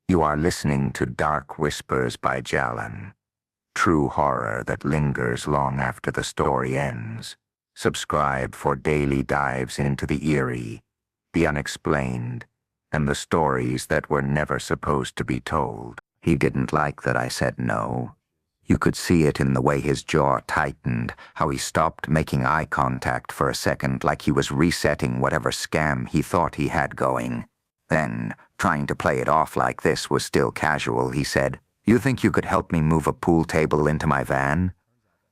You are listening to Dark Whispers by Jalan, true horror that lingers long after the story ends. Subscribe for daily dives into the eerie, the unexplained, and the stories that were never supposed to be told. He didn't like that I said no. You could see it in the way his jaw tightened, how he stopped making eye contact for a second like he was resetting whatever scam he thought he had going. Then, trying to play it off like this was still casual, he said, "You think you could help me move a pool table into my van?"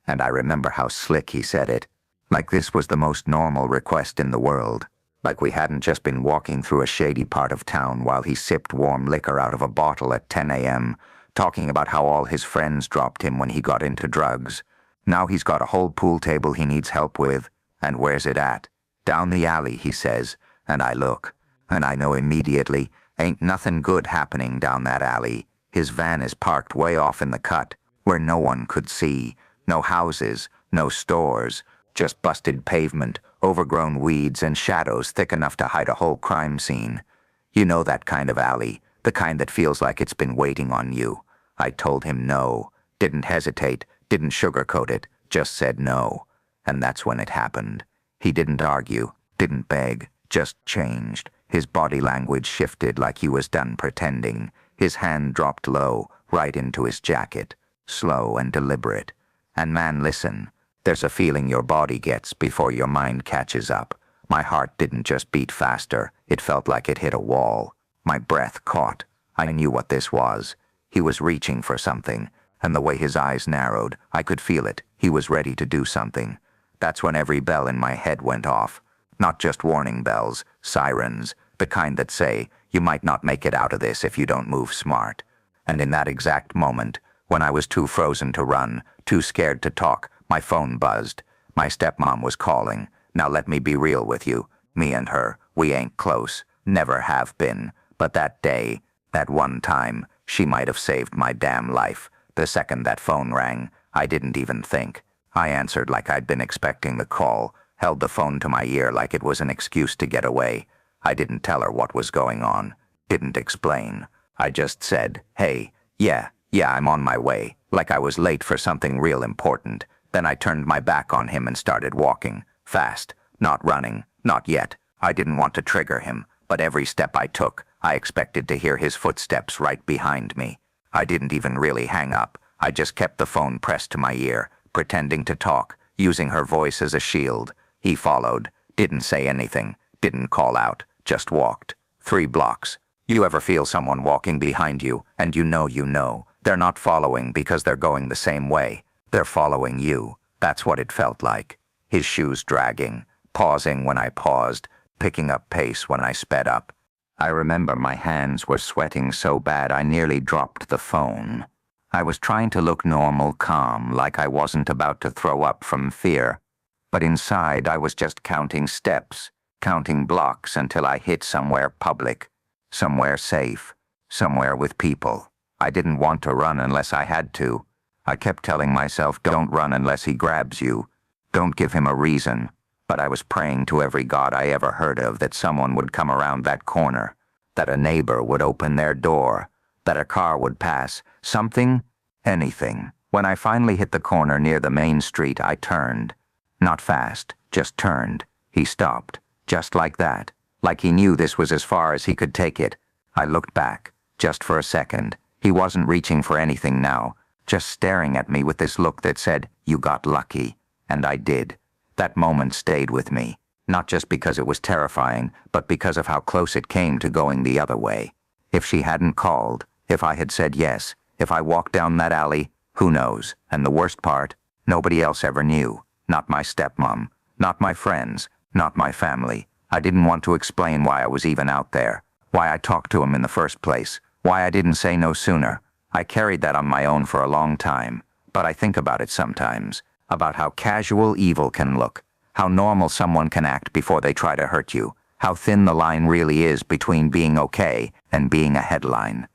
And I remember how slick he said it, like this was the most normal request in the world, like we hadn't just been walking through a shady part of town while he sipped warm liquor out of a bottle at 10 a.m., talking about how all his friends dropped him when he got into drugs. Now he's got a whole pool table he needs help with, and where's it at? Down the alley, he says, and I look. And I know immediately, ain't nothing good happening down that alley. His van is parked way off in the cut, where no one could see. No houses, no stores, just busted pavement, overgrown weeds, and shadows thick enough to hide a whole crime scene. You know that kind of alley, the kind that feels like it's been waiting on you. I told him no, didn't hesitate, didn't sugarcoat it, just said no. And that's when it happened. He didn't argue, didn't beg, just changed. His body language shifted like he was done pretending. His hand dropped low, right into his jacket, slow and deliberate. And man, listen, there's a feeling your body gets before your mind catches up. My heart didn't just beat faster, it felt like it hit a wall. My breath caught. I knew what this was. He was reaching for something, and the way his eyes narrowed, I could feel it. He was ready to do something. That's when every bell in my head went off. Not just warning bells, sirens, the kind that say, you might not make it out of this if you don't move smart. And in that exact moment, when I was too frozen to run, too scared to talk, my phone buzzed. My stepmom was calling. Now let me be real with you. Me and her, we ain't close. Never have been. But that day, that one time, she might have saved my damn life. The second that phone rang, I didn't even think. I answered like I'd been expecting the call, held the phone to my ear like it was an excuse to get away. I didn't tell her what was going on, didn't explain. I just said, hey, yeah, I'm on my way, like I was late for something real important. Then I turned my back on him and started walking, fast, not running, not yet. I didn't want to trigger him, but every step I took, I expected to hear his footsteps right behind me. I didn't even really hang up. I just kept the phone pressed to my ear, pretending to talk, using her voice as a shield. He followed, didn't say anything, didn't call out, just walked. 3 blocks. You ever feel someone walking behind you, and you know, they're not following because they're going the same way. They're following you. That's what it felt like. His shoes dragging, pausing when I paused, picking up pace when I sped up. I remember my hands were sweating so bad I nearly dropped the phone. I was trying to look normal, calm, like I wasn't about to throw up from fear. But inside I was just counting steps, counting blocks until I hit somewhere public, somewhere safe, somewhere with people. I didn't want to run unless I had to. I kept telling myself, don't run unless he grabs you. Don't give him a reason. But I was praying to every god I ever heard of that someone would come around that corner, that a neighbor would open their door, that a car would pass, something, anything. When I finally hit the corner near the main street, I turned. Not fast, just turned. He stopped, just like that, like he knew this was as far as he could take it. I looked back, just for a second. He wasn't reaching for anything now, just staring at me with this look that said, you got lucky. And I did. That moment stayed with me, not just because it was terrifying, but because of how close it came to going the other way. If she hadn't called, if I had said yes, if I walked down that alley, who knows? And the worst part, nobody else ever knew. Not my stepmom, not my friends, not my family. I didn't want to explain why I was even out there, why I talked to him in the first place, why I didn't say no sooner. I carried that on my own for a long time, but I think about it sometimes. About how casual evil can look, how normal someone can act before they try to hurt you, how thin the line really is between being okay and being a headline.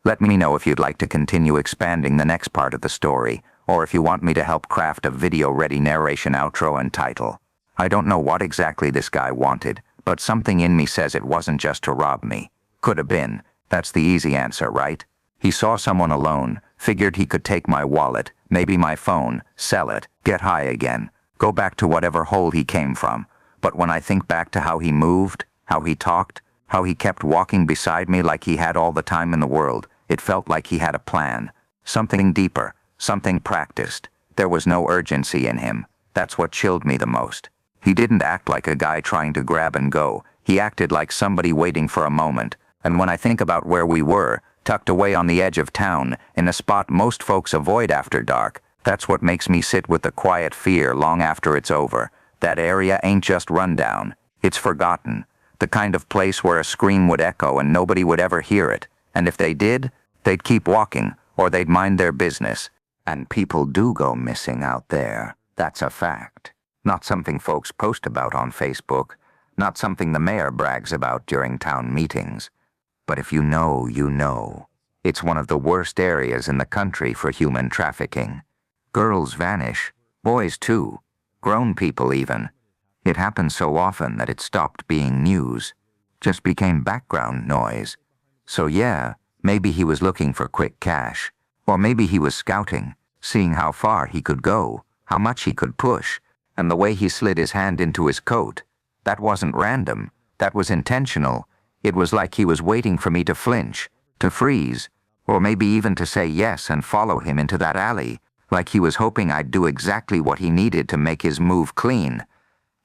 Let me know if you'd like to continue expanding the next part of the story, or if you want me to help craft a video-ready narration outro and title. I don't know what exactly this guy wanted, but something in me says it wasn't just to rob me. Could have been. That's the easy answer, right? He saw someone alone, figured he could take my wallet, maybe my phone, sell it, get high again, go back to whatever hole he came from. But when I think back to how he moved, how he talked, how he kept walking beside me like he had all the time in the world, it felt like he had a plan. Something deeper, something practiced. There was no urgency in him. That's what chilled me the most. He didn't act like a guy trying to grab and go. He acted like somebody waiting for a moment. And when I think about where we were, tucked away on the edge of town, in a spot most folks avoid after dark, that's what makes me sit with the quiet fear long after it's over. That area ain't just run down. It's forgotten. The kind of place where a scream would echo and nobody would ever hear it. And if they did, they'd keep walking, or they'd mind their business. And people do go missing out there. That's a fact. Not something folks post about on Facebook. Not something the mayor brags about during town meetings. But if you know, you know. It's one of the worst areas in the country for human trafficking. Girls vanish. Boys too. Grown people even. It happens so often that it stopped being news. Just became background noise. So yeah, maybe he was looking for quick cash. Or maybe he was scouting, seeing how far he could go, how much he could push, and the way he slid his hand into his coat. That wasn't random. That was intentional. It was like he was waiting for me to flinch, to freeze, or maybe even to say yes and follow him into that alley, like he was hoping I'd do exactly what he needed to make his move clean.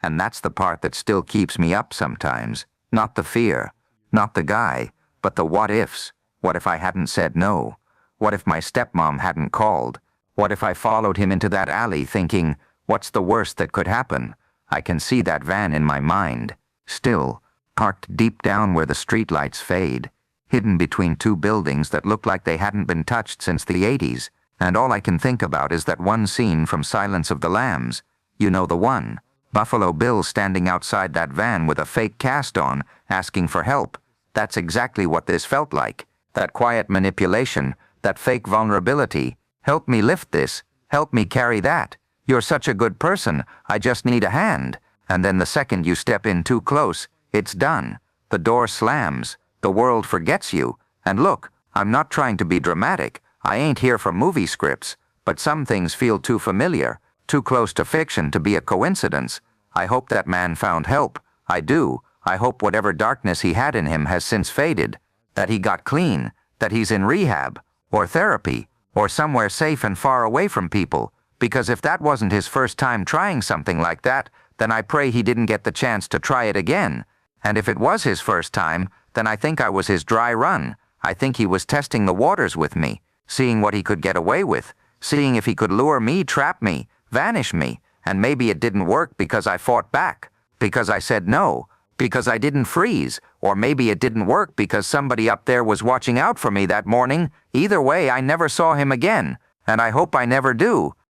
And that's the part that still keeps me up sometimes. Not the fear, not the guy, but the what-ifs. What if I hadn't said no? What if my stepmom hadn't called? What if I followed him into that alley thinking, what's the worst that could happen? I can see that van in my mind, still, parked deep down where the streetlights fade, hidden between two buildings that look like they hadn't been touched since the 80s, and all I can think about is that one scene from Silence of the Lambs. You know the one. Buffalo Bill standing outside that van with a fake cast on, asking for help. That's exactly what this felt like. That quiet manipulation, that fake vulnerability. Help me lift this. Help me carry that. You're such a good person. I just need a hand. And then the second you step in too close, it's done. The door slams. The world forgets you. And look, I'm not trying to be dramatic. I ain't here for movie scripts. But some things feel too familiar, too close to fiction to be a coincidence. I hope that man found help. I do. I hope whatever darkness he had in him has since faded. That he got clean. That he's in rehab. Or therapy. Or somewhere safe and far away from people. Because if that wasn't his first time trying something like that, then I pray he didn't get the chance to try it again. And if it was his first time, then I think I was his dry run. I think he was testing the waters with me, seeing what he could get away with, seeing if he could lure me, trap me, vanish me, and maybe it didn't work because I fought back, because I said no, because I didn't freeze, or maybe it didn't work because somebody up there was watching out for me that morning. Either way, I never saw him again, and I hope I never do.